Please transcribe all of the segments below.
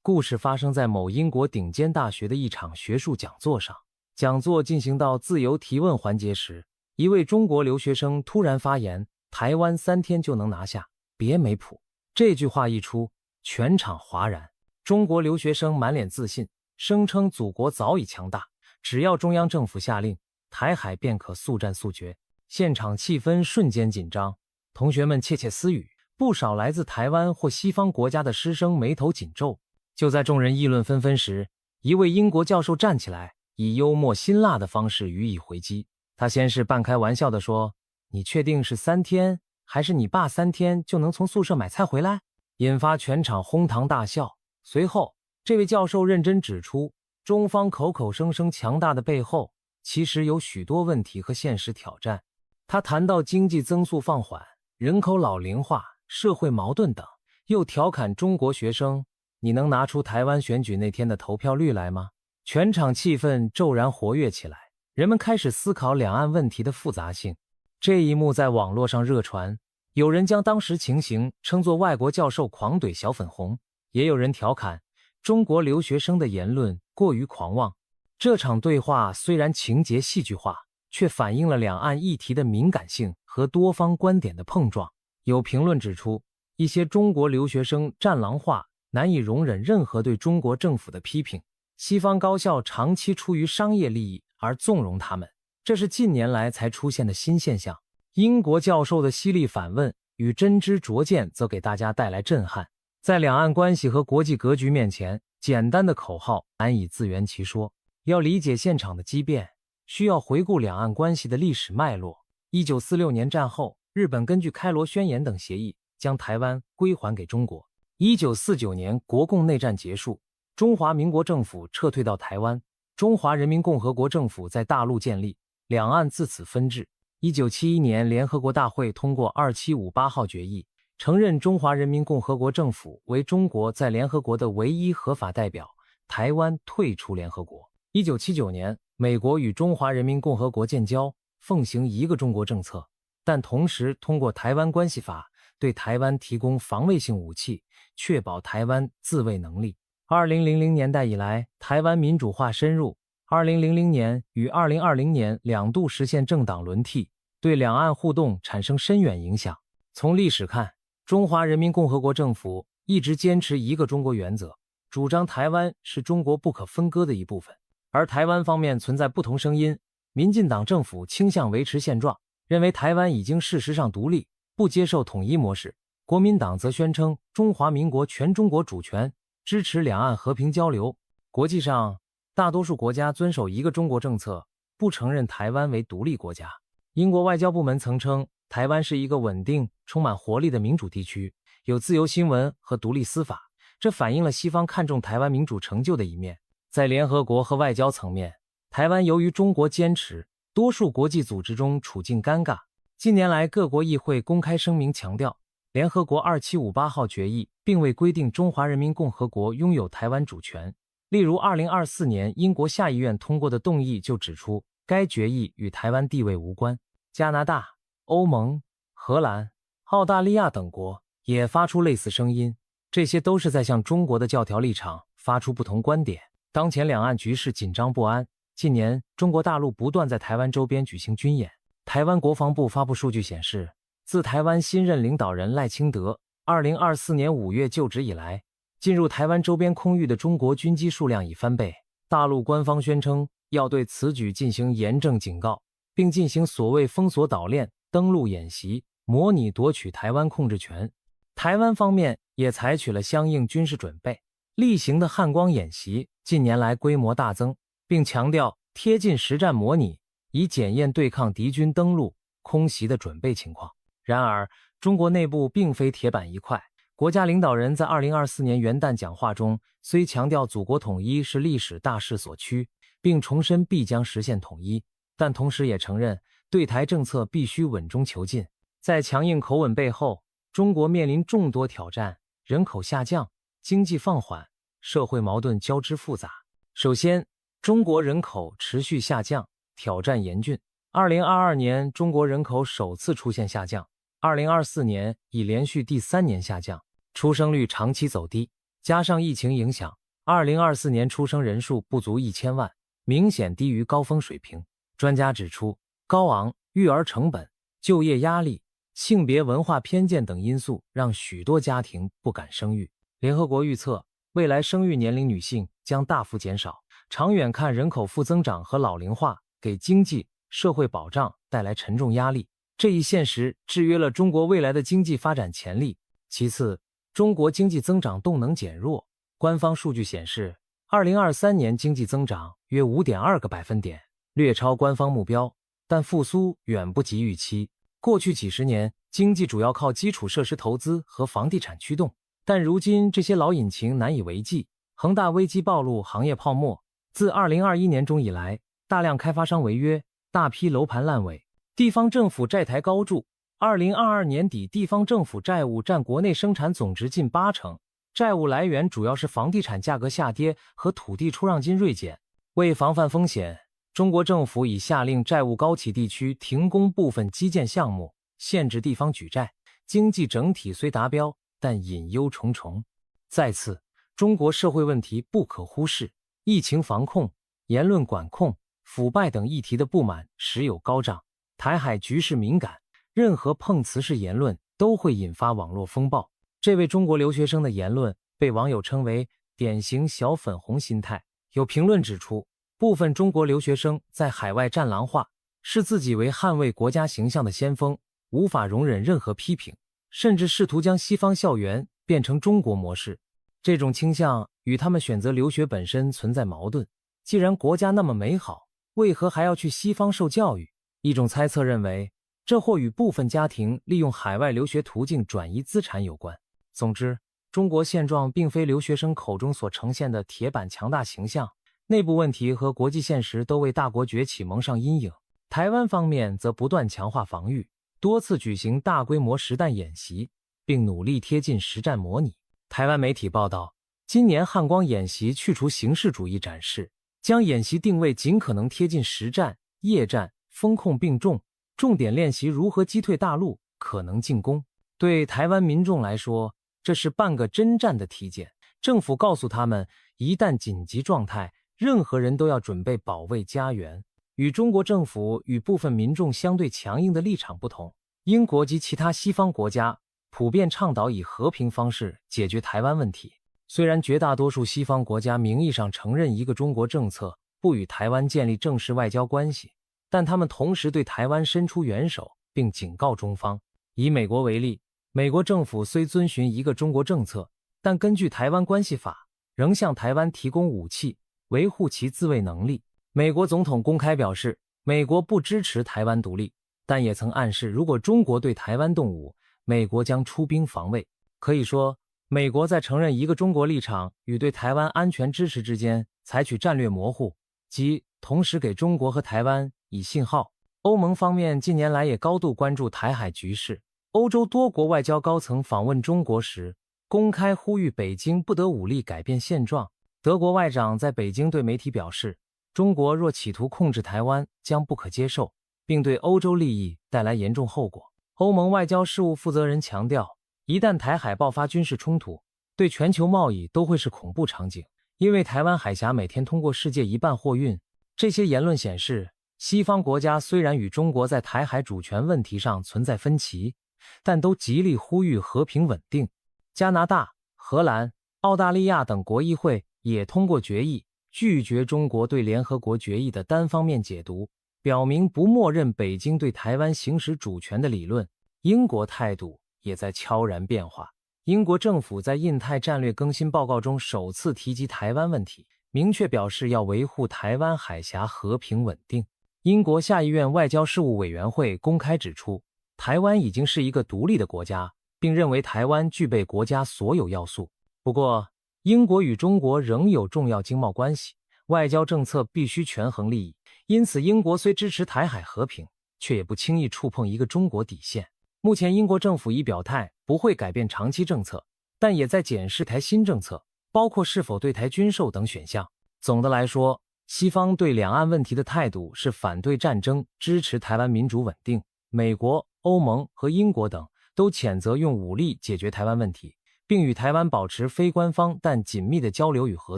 故事发生在某英国顶尖大学的一场学术讲座上。讲座进行到自由提问环节时，一位中国留学生突然发言：台湾3天就能拿下，别没谱。这句话一出，全场哗然。中国留学生满脸自信，声称祖国早已强大，只要中央政府下令，台海便可速战速决。现场气氛瞬间紧张，同学们窃窃私语，不少来自台湾或西方国家的师生眉头紧皱。就在众人议论纷纷时，一位英国教授站起来，以幽默辛辣的方式予以回击。他先是半开玩笑地说：你确定是3天，还是你爸3天就能从宿舍买菜回来？引发全场哄堂大笑。随后，这位教授认真指出，中方口口声声强大的背后，其实有许多问题和现实挑战。他谈到经济增速放缓、人口老龄化、社会矛盾等，又调侃中国学生：你能拿出台湾选举那天的投票率来吗？全场气氛骤然活跃起来，人们开始思考两岸问题的复杂性。这一幕在网络上热传，有人将当时情形称作外国教授狂怼小粉红，也有人调侃中国留学生的言论过于狂妄。这场对话虽然情节戏剧化，却反映了两岸议题的敏感性和多方观点的碰撞。有评论指出，一些中国留学生战狼化，难以容忍任何对中国政府的批评。西方高校长期出于商业利益而纵容他们，这是近年来才出现的新现象。英国教授的犀利反问与真知灼见则给大家带来震撼。在两岸关系和国际格局面前，简单的口号难以自圆其说。要理解现场的激变，需要回顾两岸关系的历史脉络。1946年战后，日本根据开罗宣言等协议，将台湾归还给中国。1949年国共内战结束，中华民国政府撤退到台湾，中华人民共和国政府在大陆建立，两岸自此分治。1971年联合国大会通过2758号决议，承认中华人民共和国政府为中国在联合国的唯一合法代表，台湾退出联合国。1979年，美国与中华人民共和国建交，奉行一个中国政策，但同时通过台湾关系法，对台湾提供防卫性武器，确保台湾自卫能力。2000年代以来，台湾民主化深入，2000年与2020年2度实现政党轮替，对两岸互动产生深远影响。从历史看，中华人民共和国政府一直坚持一个中国原则，主张台湾是中国不可分割的一部分。而台湾方面存在不同声音，民进党政府倾向维持现状，认为台湾已经事实上独立，不接受统一模式。国民党则宣称中华民国全中国主权，支持两岸和平交流。国际上，大多数国家遵守一个中国政策，不承认台湾为独立国家。英国外交部门曾称，台湾是一个稳定、充满活力的民主地区，有自由新闻和独立司法，这反映了西方看重台湾民主成就的一面。在联合国和外交层面，台湾由于中国坚持，多数国际组织中处境尴尬。近年来，各国议会公开声明强调，联合国2758号决议并未规定中华人民共和国拥有台湾主权。例如2024年英国下议院通过的动议就指出，该决议与台湾地位无关。加拿大、欧盟、荷兰、澳大利亚等国也发出类似声音，这些都是在向中国的教条立场发出不同观点。当前两岸局势紧张不安，近年中国大陆不断在台湾周边举行军演。台湾国防部发布数据显示，自台湾新任领导人赖清德2024年5月就职以来，进入台湾周边空域的中国军机数量已翻倍。大陆官方宣称要对此举进行严正警告，并进行所谓封锁岛链、登陆演习，模拟夺取台湾控制权。台湾方面也采取了相应军事准备，例行的汉光演习近年来规模大增，并强调贴近实战模拟，以检验对抗敌军登陆、空袭的准备情况。然而，中国内部并非铁板一块。国家领导人在2024年元旦讲话中，虽强调祖国统一是历史大势所趋，并重申必将实现统一，但同时也承认对台政策必须稳中求进。在强硬口吻背后，中国面临众多挑战，人口下降、经济放缓、社会矛盾交织复杂。首先，中国人口持续下降，挑战严峻。2022年中国人口首次出现下降，2024年已连续第3年下降，出生率长期走低。加上疫情影响，2024年出生人数不足1000万，明显低于高峰水平。专家指出，高昂育儿成本、就业压力、性别文化偏见等因素让许多家庭不敢生育。联合国预测，未来生育年龄女性将大幅减少，长远看人口负增长和老龄化给经济、社会保障带来沉重压力。这一现实制约了中国未来的经济发展潜力。其次，中国经济增长动能减弱。官方数据显示，2023年经济增长约 5.2 个百分点，略超官方目标，但复苏远不及预期。过去几十年，经济主要靠基础设施投资和房地产驱动，但如今这些老引擎难以为继。恒大危机暴露行业泡沫，自2021年中以来，大量开发商违约，大批楼盘烂尾，地方政府债台高筑。2022年底，地方政府债务占国内生产总值近80%，债务来源主要是房地产价格下跌和土地出让金锐减。为防范风险，中国政府已下令债务高企地区停工部分基建项目，限制地方举债。经济整体虽达标，但隐忧重重。再次，中国社会问题不可忽视，疫情防控、言论管控、腐败等议题的不满时有高涨。台海局势敏感，任何碰瓷式言论都会引发网络风暴。这位中国留学生的言论被网友称为典型小粉红心态。有评论指出，部分中国留学生在海外战狼化，视自己为捍卫国家形象的先锋，无法容忍任何批评，甚至试图将西方校园变成中国模式。这种倾向与他们选择留学本身存在矛盾。既然国家那么美好，为何还要去西方受教育？一种猜测认为，这或与部分家庭利用海外留学途径转移资产有关。总之，中国现状并非留学生口中所呈现的铁板强大形象，内部问题和国际现实都为大国崛起蒙上阴影。台湾方面则不断强化防御，多次举行大规模实弹演习，并努力贴近实战模拟。台湾媒体报道，今年汉光演习去除形式主义展示，将演习定位尽可能贴近实战、夜战，风控并重，重点练习如何击退大陆可能进攻。对台湾民众来说，这是半个真战的体检。政府告诉他们，一旦紧急状态，任何人都要准备保卫家园。与中国政府与部分民众相对强硬的立场不同，英国及其他西方国家普遍倡导以和平方式解决台湾问题。虽然绝大多数西方国家名义上承认一个中国政策，不与台湾建立正式外交关系，但他们同时对台湾伸出援手，并警告中方。以美国为例，美国政府虽遵循一个中国政策，但根据台湾关系法，仍向台湾提供武器，维护其自卫能力。美国总统公开表示，美国不支持台湾独立，但也曾暗示，如果中国对台湾动武，美国将出兵防卫。可以说，美国在承认一个中国立场与对台湾安全支持之间采取战略模糊，即同时给中国和台湾以信号。欧盟方面近年来也高度关注台海局势，欧洲多国外交高层访问中国时，公开呼吁北京不得武力改变现状。德国外长在北京对媒体表示，中国若企图控制台湾将不可接受，并对欧洲利益带来严重后果。欧盟外交事务负责人强调，一旦台海爆发军事冲突，对全球贸易都会是恐怖场景，因为台湾海峡每天通过世界一半货运。这些言论显示，西方国家虽然与中国在台海主权问题上存在分歧，但都极力呼吁和平稳定。加拿大、荷兰、澳大利亚等国议会也通过决议，拒绝中国对联合国决议的单方面解读，表明不默认北京对台湾行使主权的理论。英国态度也在悄然变化。英国政府在印太战略更新报告中首次提及台湾问题，明确表示要维护台湾海峡和平稳定。英国下议院外交事务委员会公开指出，台湾已经是一个独立的国家，并认为台湾具备国家所有要素。不过，英国与中国仍有重要经贸关系，外交政策必须权衡利益，因此英国虽支持台海和平，却也不轻易触碰一个中国底线。目前英国政府已表态不会改变长期政策，但也在检视台新政策，包括是否对台军售等选项。总的来说，西方对两岸问题的态度是反对战争，支持台湾民主稳定。美国、欧盟和英国等都谴责用武力解决台湾问题，并与台湾保持非官方但紧密的交流与合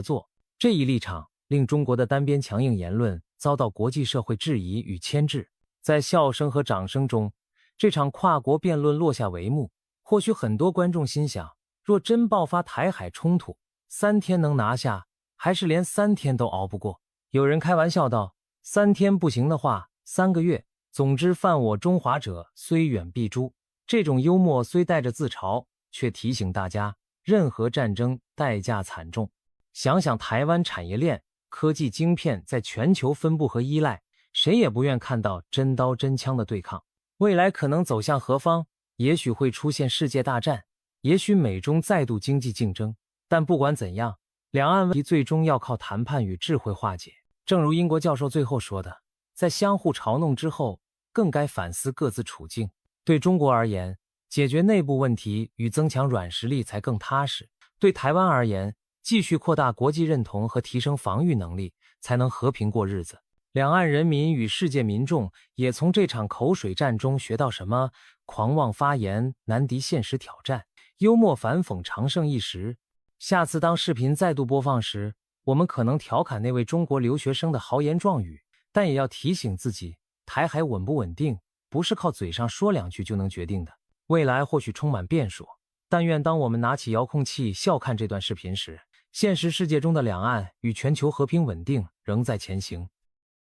作。这一立场令中国的单边强硬言论遭到国际社会质疑与牵制。在笑声和掌声中，这场跨国辩论落下帷幕。或许很多观众心想，若真爆发台海冲突，3天能拿下，还是连3天都熬不过？有人开玩笑道，3天不行的话，3个月。总之犯我中华者，虽远必诛。这种幽默虽带着自嘲，却提醒大家，任何战争代价惨重。想想台湾产业链、科技晶片在全球分布和依赖，谁也不愿看到真刀真枪的对抗。未来可能走向何方？也许会出现世界大战，也许美中再度经济竞争。但不管怎样，两岸问题最终要靠谈判与智慧化解。正如英国教授最后说的，在相互嘲弄之后，更该反思各自处境。对中国而言，解决内部问题与增强软实力才更踏实；对台湾而言，继续扩大国际认同和提升防御能力，才能和平过日子。两岸人民与世界民众也从这场口水战中学到什么：狂妄发言难敌现实挑战，幽默反讽常胜一时。下次当视频再度播放时，我们可能调侃那位中国留学生的豪言壮语，但也要提醒自己，台海稳不稳定，不是靠嘴上说2句就能决定的。未来或许充满变数，但愿当我们拿起遥控器笑看这段视频时，现实世界中的两岸与全球和平稳定仍在前行。